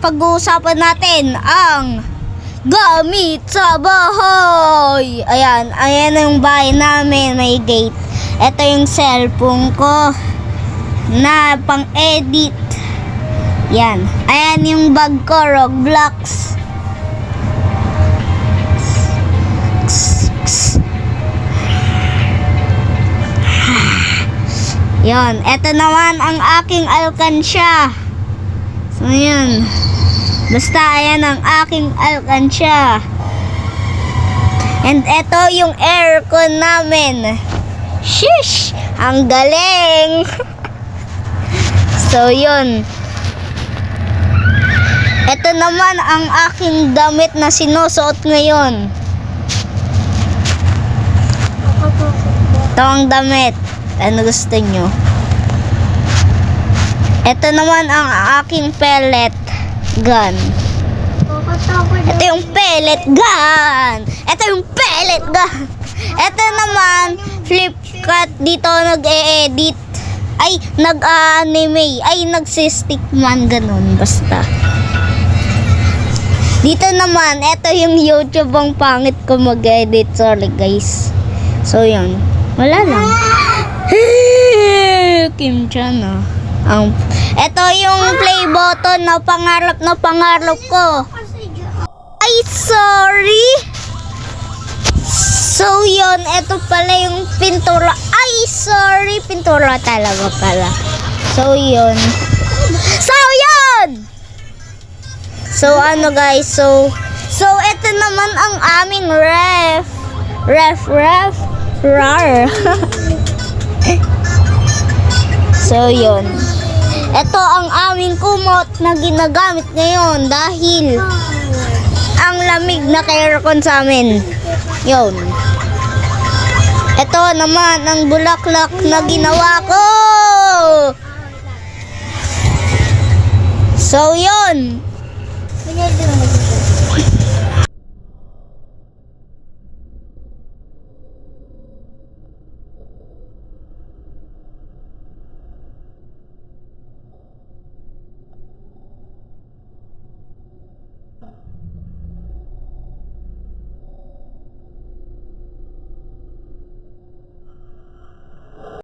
pag-uusapan natin ang gamit sa bahay. Ayan yung bahay namin, may gate. Ito yung cellphone ko na pang-edit. Yan. Ayan yung bag ko, Roblox. Yon, eto naman ang aking alkansya. So, yun. Basta, ayan ang aking alkansya. And eto yung aircon namin. Shish! Ang galing! So, yun. Eto naman ang aking damit na sinusuot ngayon. Ito ang damit. Ano gusto nyo? Ito naman ang aking pellet gun. Ito yung pellet gun. Ito yung pellet gun. Ito naman, Flipkart dito nag-e-edit. Ay, nag-anime. Ay, nagsistickman. Ganun, basta. Dito naman, ito yung YouTube ang pangit ko mag-edit. Sorry, guys. So, yun. Wala lang. Kim Chan, ito yung play button na pangarap ko. Ay, sorry. So, yun. Ito pala yung pintura. Ay, sorry. Pintura talaga pala. So, yun. So, ano guys. So, ito naman ang aming ref. Rar. So, yun. Ito ang aming kumot na ginagamit ngayon dahil ang lamig na aircon sa amin. Yun. Ito naman ang bulaklak na ginawa ko. So, yun.